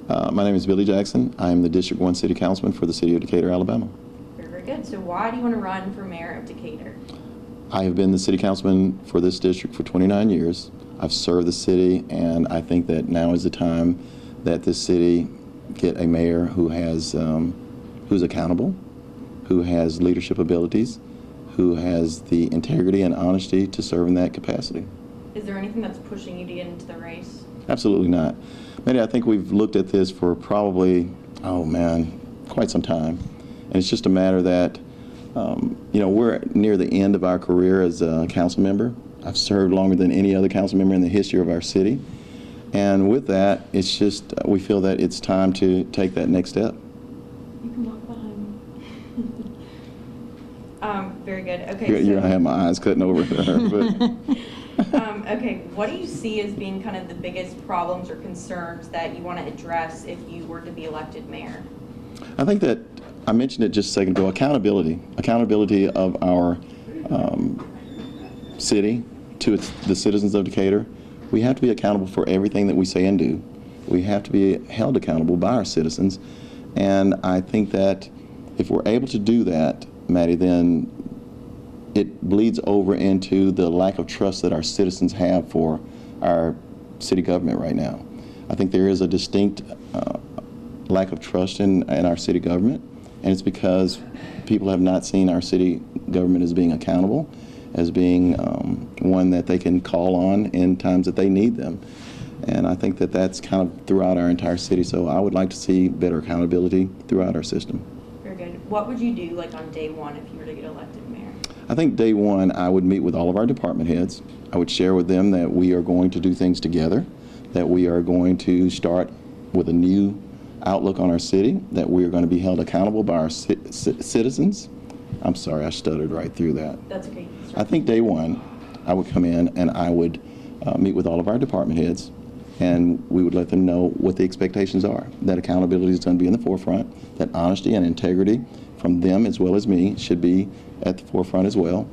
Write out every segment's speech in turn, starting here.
My name is Billy Jackson. I am the District 1 City Councilman for the City of Decatur, Alabama. Very, very good. So why do you want to run for mayor of Decatur? I have been the City Councilman for this district for 29 years. I've served the city, and I think that now is the time that this city get a mayor who has, who's accountable, who has leadership abilities, who has the integrity and honesty to serve in that capacity. Is there anything that's pushing you to get into the race? Absolutely not. Manny, I think we've looked at this for probably, quite some time. And it's just a matter that, we're near the end of our career as a council member. I've served longer than any other council member in the history of our city. And with that, it's just, we feel that it's time to take that next step. You can walk behind me. Very good. Okay. You're gonna have my eyes cutting over her. But. Okay, what do you see as being kind of the biggest problems or concerns that you want to address if you were to be elected mayor? I think that, I mentioned it just a second ago, accountability of our city to the citizens of Decatur. We have to be accountable for everything that we say and do. We have to be held accountable by our citizens. And I think that if we're able to do that, Maddie, then it bleeds over into the lack of trust that our citizens have for our city government right now. I think there is a distinct lack of trust in our city government, and it's because people have not seen our city government as being accountable, as being one that they can call on in times that they need them. And I think that that's kind of throughout our entire city, so I would like to see better accountability throughout our system. Very good. What would you do like on day one if you were to get elected mayor? I think day one, I would meet with all of our department heads. I would share with them that we are going to do things together, that we are going to start with a new outlook on our city, that we are going to be held accountable by our citizens. I'm sorry, I stuttered right through that. That's okay. I think day one, I would come in and I would meet with all of our department heads, and we would let them know what the expectations are, that accountability is going to be in the forefront, that honesty and integrity from them as well as me should be at the forefront as well,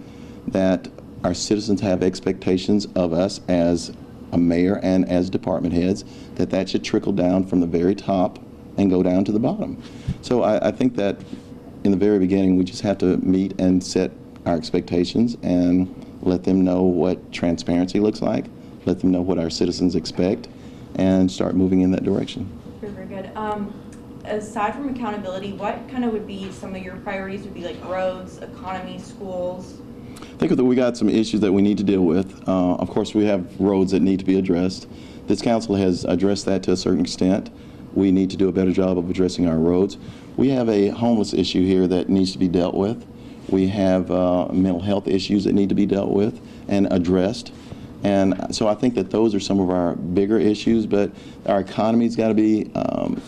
that our citizens have expectations of us as a mayor and as department heads, that should trickle down from the very top and go down to the bottom. So I think that in the very beginning we just have to meet and set our expectations and let them know what transparency looks like, let them know what our citizens expect, and start moving in that direction. Very, very good. Aside from accountability, what kind of would be some of your priorities? Would be like roads, economy, schools? I think that we got some issues that we need to deal with. Of course, we have roads that need to be addressed. This council has addressed that to a certain extent. We need to do a better job of addressing our roads. We have a homeless issue here that needs to be dealt with. We have mental health issues that need to be dealt with and addressed. And so I think that those are some of our bigger issues, but our economy's got to be,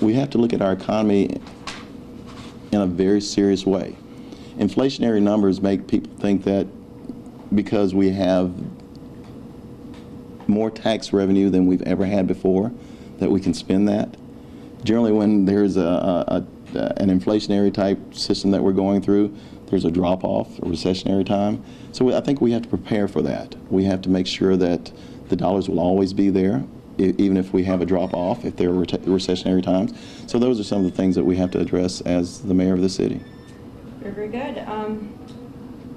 we have to look at our economy in a very serious way. Inflationary numbers make people think that because we have more tax revenue than we've ever had before, that we can spend that. Generally, when there's an inflationary type system that we're going through, there's a drop-off, a recessionary time. So I think we have to prepare for that. We have to make sure that the dollars will always be there, even if we have a drop-off, if there are recessionary times. So those are some of the things that we have to address as the mayor of the city. Very, very good.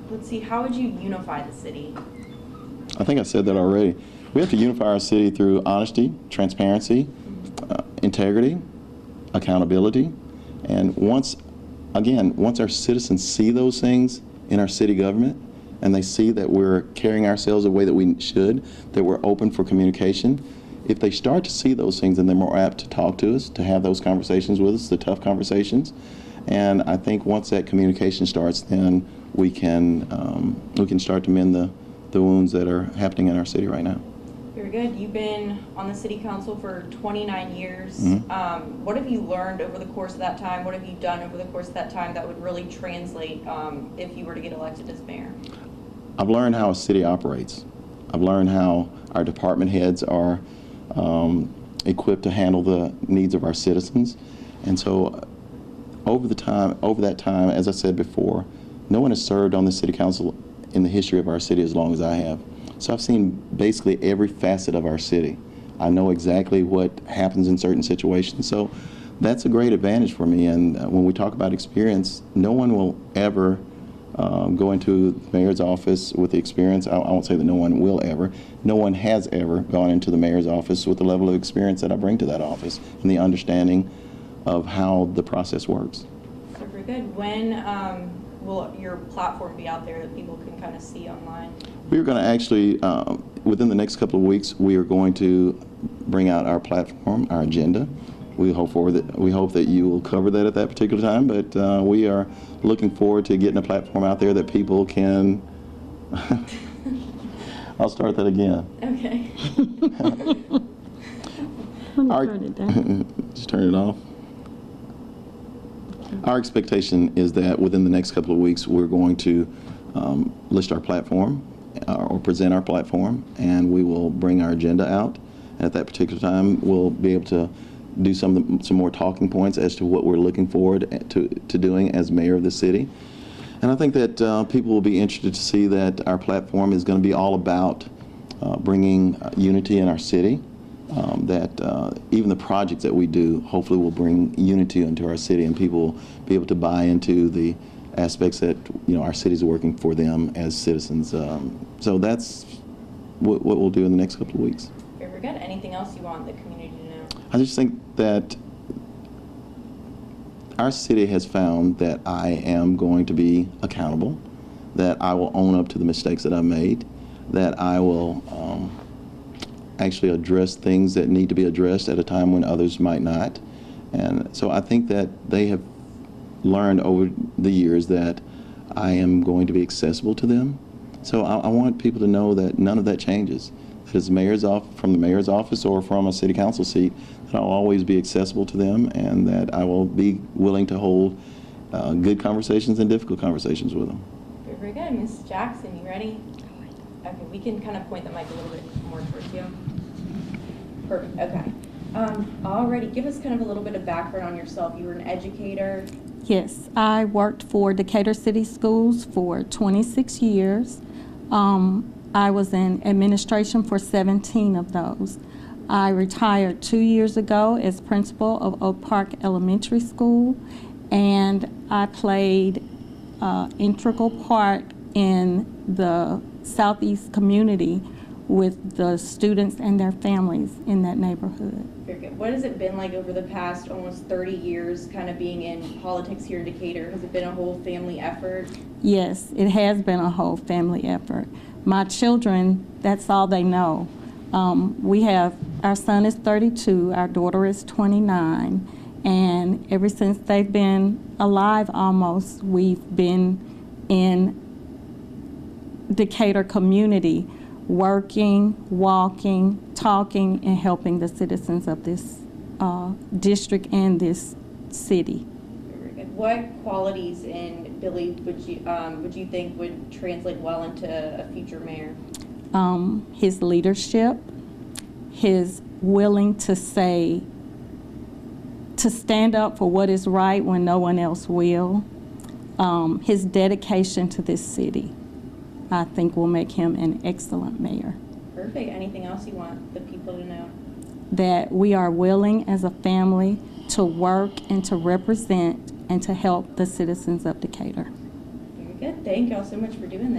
Let's see, how would you unify the city? I think I said that already. We have to unify our city through honesty, transparency, integrity, accountability, and once our citizens see those things in our city government, and they see that we're carrying ourselves the way that we should, that we're open for communication, if they start to see those things, then they're more apt to talk to us, to have those conversations with us, the tough conversations. And I think once that communication starts, then we can start to mend the wounds that are happening in our city right now. Very good. You've been on the city council for 29 years. Mm-hmm. What have you learned over the course of that time? What have you done over the course of that time that would really translate if you were to get elected as mayor? I've learned how a city operates. I've learned how our department heads are equipped to handle the needs of our citizens. And so over that time, as I said before, no one has served on the city council in the history of our city as long as I have. So I've seen basically every facet of our city. I know exactly what happens in certain situations. So that's a great advantage for me. And when we talk about experience, no one will ever go into the mayor's office with the experience. I won't say that no one will ever. No one has ever gone into the mayor's office with the level of experience that I bring to that office and the understanding of how the process works. Super good. When will your platform be out there that people can kind of see online? We're going to actually, within the next couple of weeks, we are going to bring out our platform, our agenda. We hope that you will cover that at that particular time, but we are looking forward to getting a platform out there that people can. I'll start that again. Okay. Turn it down. Just turn it off. Our expectation is that within the next couple of weeks, we're going to list our platform or present our platform, and we will bring our agenda out. And at that particular time, we'll be able to do some more talking points as to what we're looking forward to doing as mayor of the city. And I think that people will be interested to see that our platform is going to be all about bringing unity in our city, that even the projects that we do hopefully will bring unity into our city, and people will be able to buy into the aspects that our city's working for them as citizens. So that's what we'll do in the next couple of weeks. Very good. Anything else you want the community to know? I just think that our city has found that I am going to be accountable, that I will own up to the mistakes that I've made, that I will actually address things that need to be addressed at a time when others might not. And so I think that they have learned over the years that I am going to be accessible to them. So I want people to know that none of that changes. That as from the mayor's office or from a city council seat, that I'll always be accessible to them, and that I will be willing to hold good conversations and difficult conversations with them. Very good. Ms. Jackson, you ready? Okay, we can kind of point the mic a little bit more towards you. Perfect. Okay. Alrighty, give us kind of a little bit of background on yourself. You were an educator. Yes, I worked for Decatur City Schools for 26 years. I was in administration for 17 of those. I retired 2 years ago as principal of Oak Park Elementary School, and I played an integral part in the Southeast community with the students and their families in that neighborhood. Very good. What has it been like over the past almost 30 years kind of being in politics here in Decatur? Has it been a whole family effort? Yes, it has been a whole family effort. My children, that's all they know. Our son is 32, our daughter is 29, and ever since they've been alive almost, we've been in Decatur community, working, walking, talking, and helping the citizens of this district and this city. Very good. What qualities in Billy would you think would translate well into a future mayor? His leadership, his willing to stand up for what is right when no one else will, his dedication to this city, I think will make him an excellent mayor. Perfect. Anything else you want the people to know? That we are willing as a family to work and to represent and to help the citizens of Decatur. Very good. Thank you all so much for doing this.